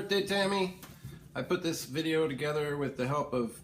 birthday, Tammy. I put this video together with the help of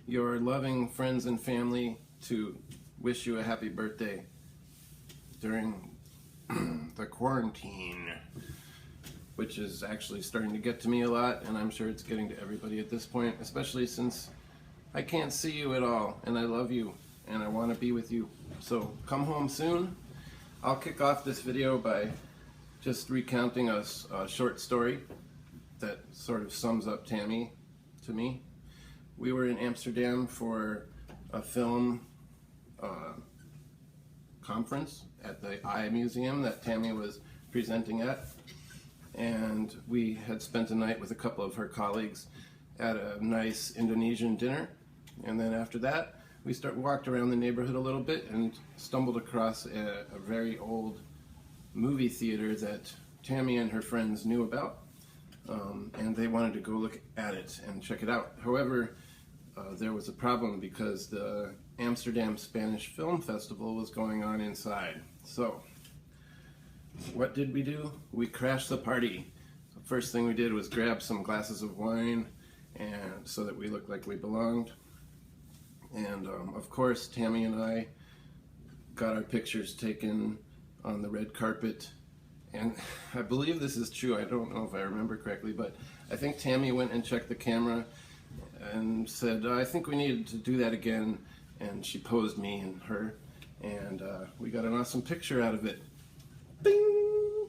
your loving friends and family to wish you a happy birthday during the quarantine, which is actually starting to get to me a lot, and I'm sure it's getting to everybody at this point, especially since I can't see you at all, and I love you, and I want to be with you. So come home soon. I'll kick off this video by just recounting a short story that sort of sums up Tammy to me. We were in Amsterdam for a film conference at the Eye Museum that Tammy was presenting at, and we had spent a night with a couple of her colleagues at a nice Indonesian dinner, and then after that we walked around the neighborhood a little bit and stumbled across a very old movie theater that Tammy and her friends knew about, and they wanted to go look at it and check it out. However, there was a problem because the Amsterdam Spanish Film Festival was going on inside. So what did we do? We crashed the party. The first thing we did was grab some glasses of wine, and so that we looked like we belonged. And of course, Tammy and I got our pictures taken on the red carpet. And I believe this is true. I don't know if I remember correctly, but I think Tammy went and checked the camera and said, I think we needed to do that again. And she posed me and her, and we got an awesome picture out of it. Bing!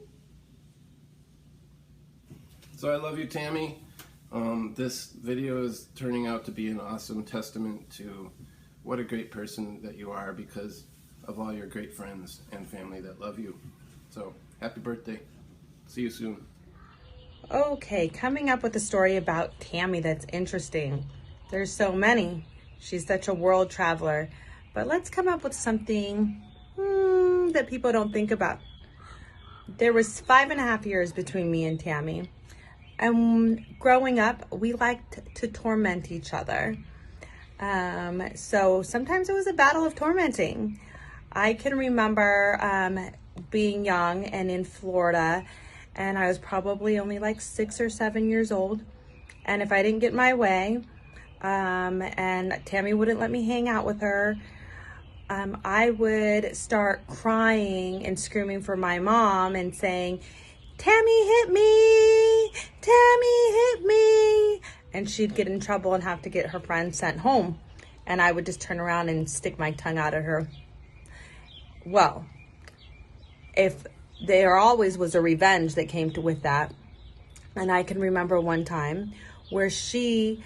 So I love you, Tammy. This video is turning out to be an awesome testament to what a great person that you are because of all your great friends and family that love you. So happy birthday. See you soon. Okay, coming up with a story about Tammy that's interesting. There's so many. She's such a world traveler. But let's come up with something that people don't think about. There was 5.5 years between me and Tammy. And growing up, we liked to torment each other. So sometimes it was a battle of tormenting. I can remember being young and in Florida, and I was probably only like 6 or 7 years old. And if I didn't get my way, and Tammy wouldn't let me hang out with her, I would start crying and screaming for my mom and saying, Tammy hit me! Tammy hit me! And she'd get in trouble and have to get her friend sent home. And I would just turn around and stick my tongue out at her. Well, if there always was a revenge that came with that. And I can remember one time where she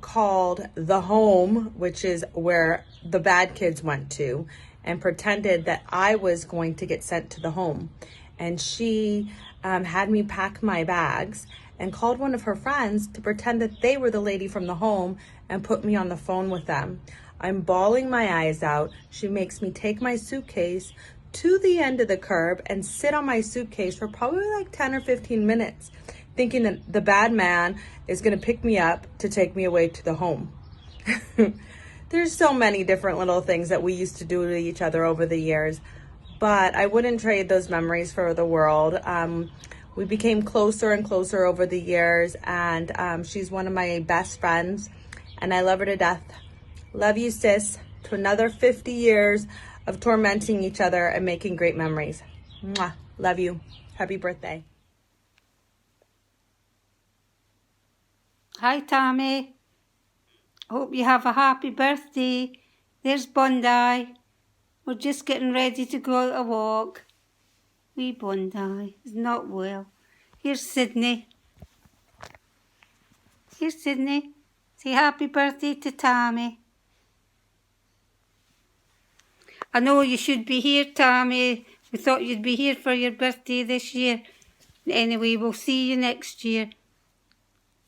called the home, which is where the bad kids went to, and pretended that I was going to get sent to the home. And she had me pack my bags and called one of her friends to pretend that they were the lady from the home and put me on the phone with them. I'm bawling my eyes out. She makes me take my suitcase to the end of the curb and sit on my suitcase for probably like 10 or 15 minutes, thinking that the bad man is going to pick me up to take me away to the home. There's so many different little things that we used to do to each other over the years, but I wouldn't trade those memories for the world. We became closer and closer over the years, and she's one of my best friends, and I love her to death. Love you, sis. To another 50 years of tormenting each other and making great memories. Mwah. Love you. Happy birthday. Hi, Tami. Hope you have a happy birthday. There's Bondi. We're just getting ready to go out a walk. Wee Bondi is not well. Here's Sydney. Here's Sydney. Say happy birthday to Tami. I know you should be here, Tami. We thought you'd be here for your birthday this year. Anyway, we'll see you next year.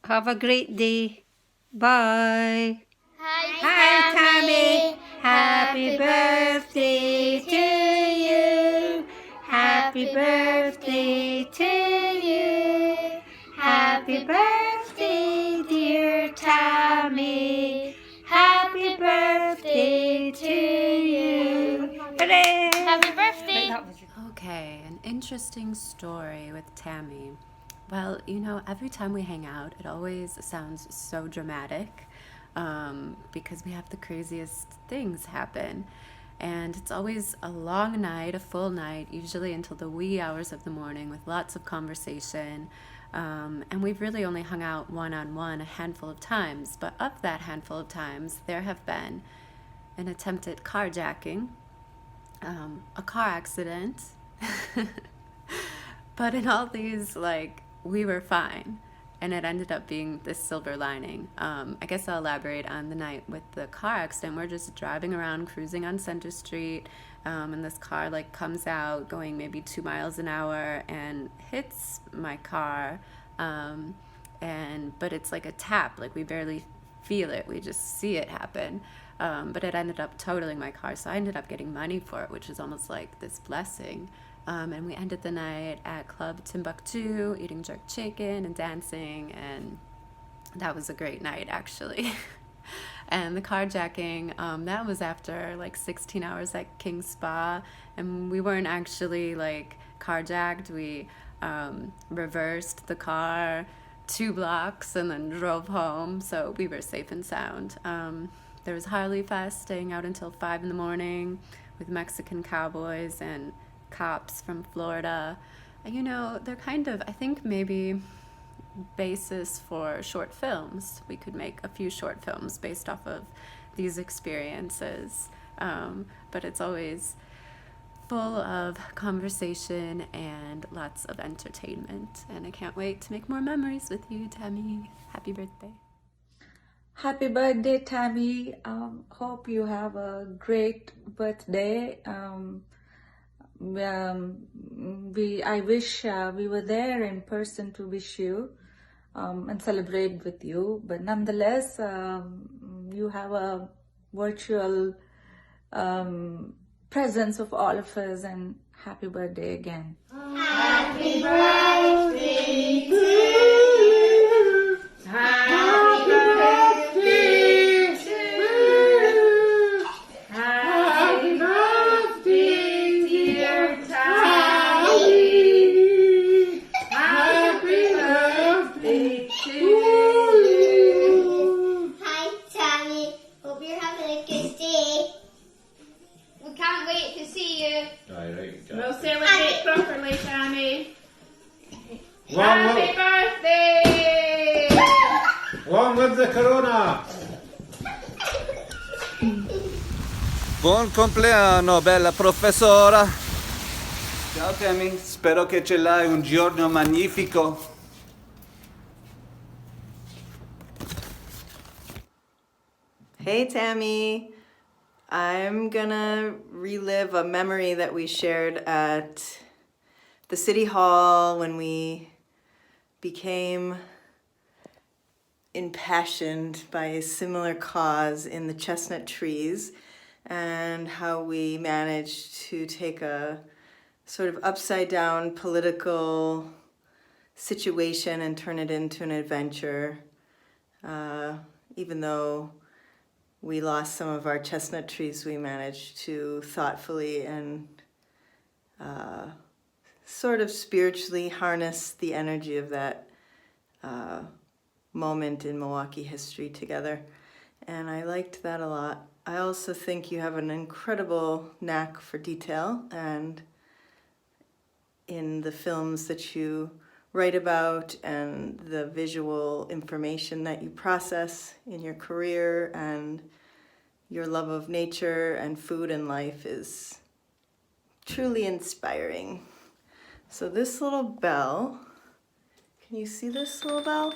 Have a great day. Bye. Hi, Tami. Happy birthday to you. Happy birthday to you. Happy birthday, dear Tami. Happy birthday to you. Hooray! Happy birthday! Okay, an interesting story with Tami. Well, every time we hang out, it always sounds so dramatic because we have the craziest things happen. And it's always a long night, a full night, usually until the wee hours of the morning with lots of conversation. And we've really only hung out one-on-one a handful of times. But of that handful of times, there have been an attempted carjacking, a car accident. But in all these, we were fine. And it ended up being this silver lining. I guess I'll elaborate on the night with the car accident. We're just driving around, cruising on Center Street, and this car, comes out going maybe 2 miles an hour and hits my car. But it's like a tap, we barely feel it. We just see it happen. But it ended up totaling my car, so I ended up getting money for it, which is almost like this blessing. And we ended the night at Club Timbuktu, eating jerk chicken and dancing, and that was a great night, actually. And the carjacking, that was after 16 hours at King Spa, and we weren't actually carjacked. We reversed the car 2 blocks and then drove home, so we were safe and sound. There was Harley Fest, staying out until 5 in the morning with Mexican cowboys and cops from Florida. They're kind of, I think, maybe basis for short films. We could make a few short films based off of these experiences. But it's always full of conversation and lots of entertainment. And I can't wait to make more memories with you, Tami. Happy birthday. Happy birthday, Tami. Hope you have a great birthday. I wish we were there in person to wish you and celebrate with you. But nonetheless, you have a virtual presence of all of us, and happy birthday again. Happy birthday to you. Happy birthday to you. Happy birthday, dear Tami. Happy birthday to you. Hi, Tami. Hope you're having a good day. We can't wait to see you. Right. We'll celebrate properly, Tami. Long Happy birthday! live the Corona! Buon compleanno, bella professora. Ciao Tami, spero che ce l'hai un giorno magnifico. Hey Tami, I'm gonna relive a memory that we shared at the City Hall when we became impassioned by a similar cause in the chestnut trees, and how we managed to take a sort of upside down political situation and turn it into an adventure, even though we lost some of our chestnut trees, we managed to thoughtfully and sort of spiritually harness the energy of that moment in Milwaukee history together. And I liked that a lot. I also think you have an incredible knack for detail, and in the films that you write about and the visual information that you process in your career, and your love of nature and food and life is truly inspiring. So this little bell, can you see this little bell?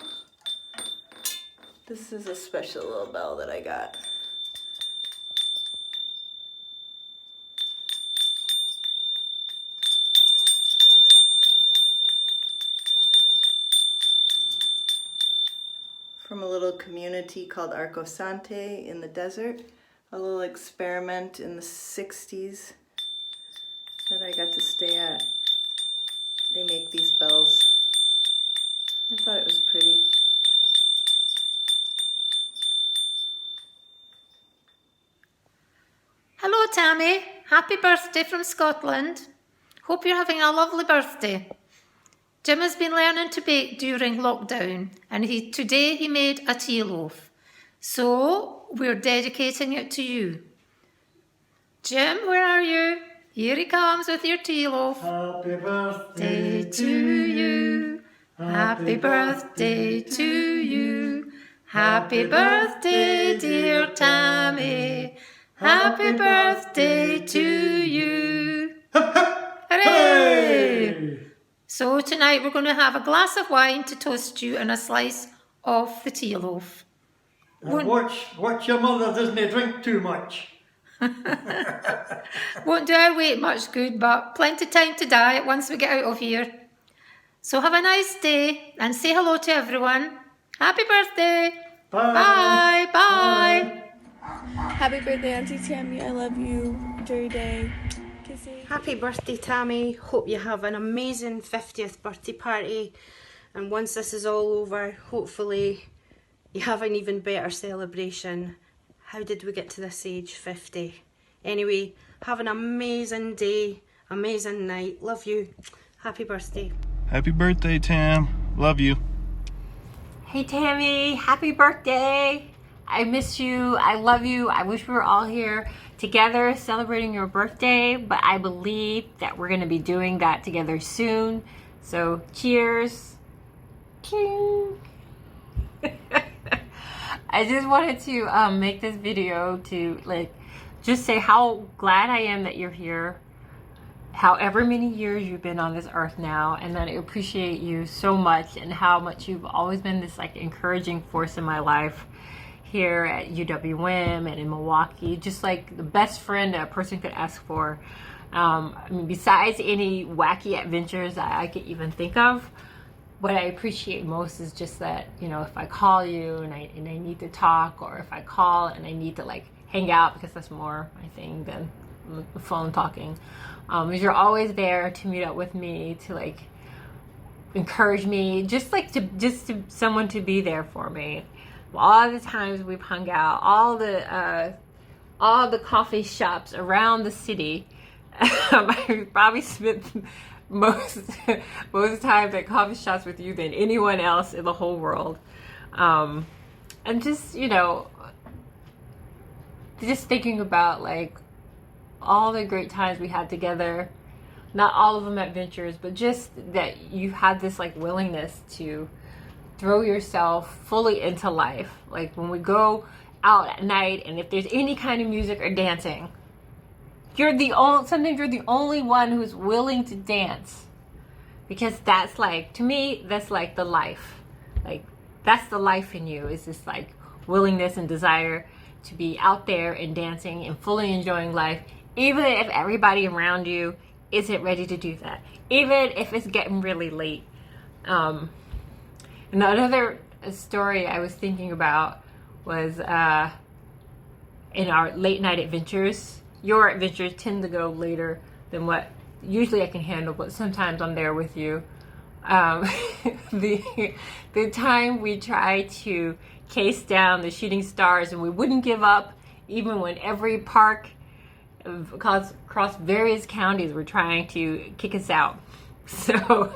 This is a special little bell that I got. From a little community called Arcosante in the desert, a little experiment in the 60s that I got to stay at. They make these bells. I thought it was pretty. Hello Tami, happy birthday from Scotland. Hope you're having a lovely birthday. Jim has been learning to bake during lockdown, and today he made a tea loaf. So we're dedicating it to you. Jim, where are you? Here he comes with your tea loaf. Happy birthday To you. Happy birthday to you. Happy birthday, dear Tammy. Happy birthday to you. Hooray! So tonight we're going to have a glass of wine to toast you and a slice of the tea loaf. And watch your mother doesn't drink too much. Won't do our weight much good, but plenty time to diet once we get out of here. So have a nice day and say hello to everyone. Happy birthday. Bye. Bye. Bye. Happy birthday, Auntie Tammy. I love you. Enjoy your day. Kisses. Happy birthday, Tammy. Hope you have an amazing 50th birthday party. And once this is all over, hopefully you have an even better celebration. How did we get to this age, 50? Anyway, have an amazing day, amazing night. Love you. Happy birthday. Happy birthday, Tam. Love you. Hey, Tammy. Happy birthday. I miss you. I love you. I wish we were all here together celebrating your birthday, but I believe that we're going to be doing that together soon. So cheers. Cheers. I just wanted to make this video to just say how glad I am that you're here, however many years you've been on this earth now, and that I appreciate you so much and how much you've always been this encouraging force in my life here at UWM and in Milwaukee, just like the best friend a person could ask for. I mean, besides any wacky adventures that I could even think of, what I appreciate most is just that, if I call you and I need to talk, or if I call and I need to hang out, because that's more my thing than the phone talking, is you're always there to meet up with me, to encourage me, just to someone to be there for me. All the times we've hung out, all the coffee shops around the city, I probably spent most times at coffee shops with you than anyone else in the whole world. And just, just thinking about all the great times we had together, not all of them adventures, but just that you had this willingness to throw yourself fully into life. When we go out at night, and if there's any kind of music or dancing, sometimes you're the only one who's willing to dance, because that's to me, that's the life. That's the life in you, is this willingness and desire to be out there and dancing and fully enjoying life, even if everybody around you isn't ready to do that, even if it's getting really late. Another story I was thinking about was in our late night adventures. Your adventures tend to go later than what usually I can handle, but sometimes I'm there with you. The time we tried to chase down the shooting stars, and we wouldn't give up even when every park across various counties were trying to kick us out. So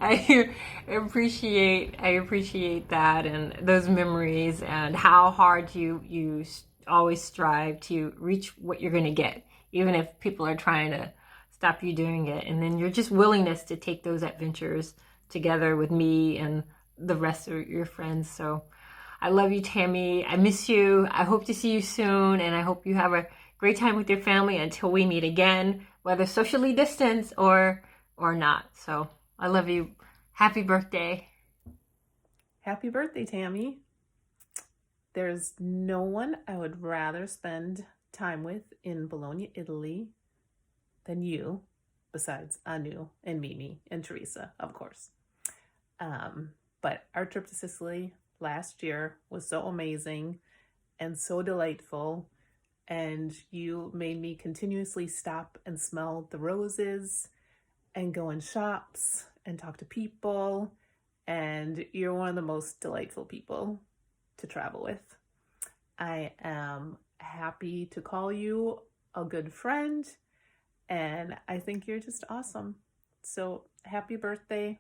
I appreciate that, and those memories, and how hard you always strive to reach what you're going to get, even if people are trying to stop you doing it. And then your just willingness to take those adventures together with me and the rest of your friends. So I love you, Tammy. I miss you. I hope to see you soon, and I hope you have a great time with your family until we meet again, whether socially distanced or not. So I love you. Happy birthday. Happy birthday, Tammy. There's no one I would rather spend time with in Bologna, Italy than you, besides Anu and Mimi and Teresa, of course. But our trip to Sicily last year was so amazing and so delightful, and you made me continuously stop and smell the roses and go in shops and talk to people, and you're one of the most delightful people to travel with. I am happy to call you a good friend, and I think you're just awesome. So happy birthday.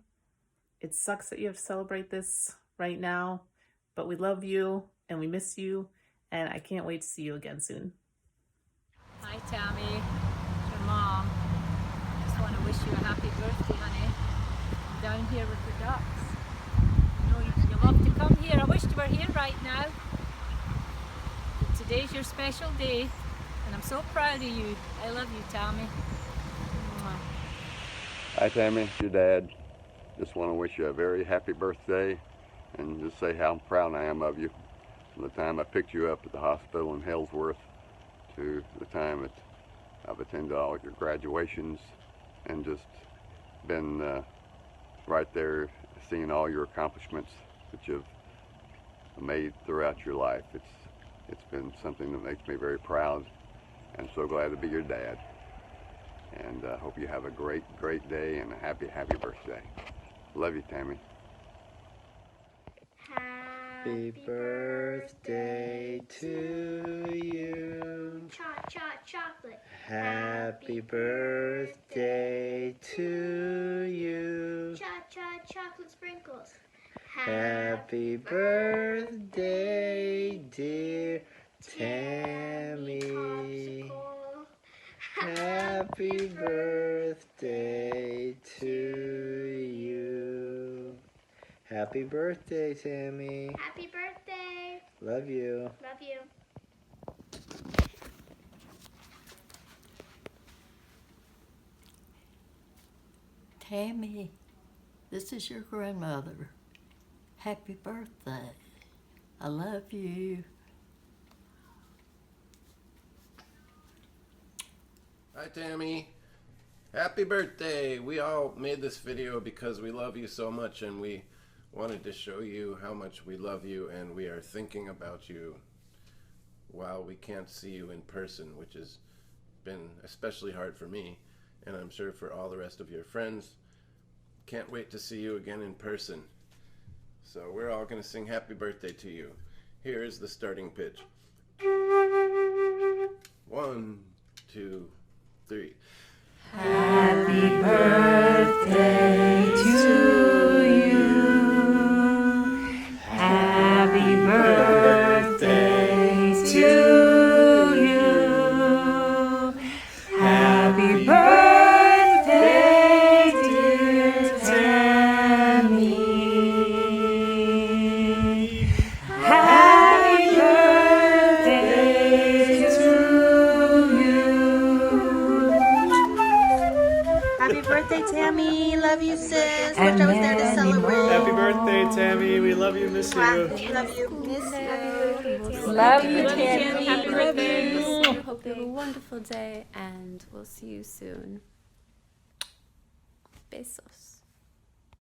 It sucks that you have to celebrate this right now, but we love you and we miss you, and I can't wait to see you again soon. Hi Tami, it's your mom. Just want to wish you a happy birthday, honey. I'm down here with the ducks. I know you love to come here. I wish you were here right now. But today's your special day, and I'm so proud of you. I love you, Tami. Mwah. Hi Tammy, it's your dad. Just want to wish you a very happy birthday and just say how proud I am of you. From the time I picked you up at the hospital in Hellsworth to the time that I've attended all your graduations and just been right there seeing all your accomplishments that you've made throughout your life. It's been something that makes me very proud, and so glad to be your dad. And I hope you have a great day and a happy birthday. Love you, Tammy. Happy birthday to you. Chocolate. Happy birthday to you. Chocolate sprinkles. Happy birthday, dear Tammy. Happy birthday to you. Happy birthday, Tammy. Happy birthday. Love you. Love you. Tammy, this is your grandmother. Happy birthday. I love you. Hi, Tammy. Happy birthday. We all made this video because we love you so much, and we wanted to show you how much we love you, and we are thinking about you while we can't see you in person, which has been especially hard for me, and I'm sure for all the rest of your friends. Can't wait to see you again in person. So we're all going to sing happy birthday to you. Here is the starting pitch. 1, 2, 3. Happy birthday to you. Happy birthday to you. Happy birthday, dear Tammy. Happy birthday to you. Happy birthday, Tammy. Love you, sis. Wish I was there to celebrate. Happy birthday, Tammy. We love you, miss you. Love you. Miss you. Love you, Tammy. Happy birthday. birthday. Hope you have a wonderful day, and we'll see you soon. Besos.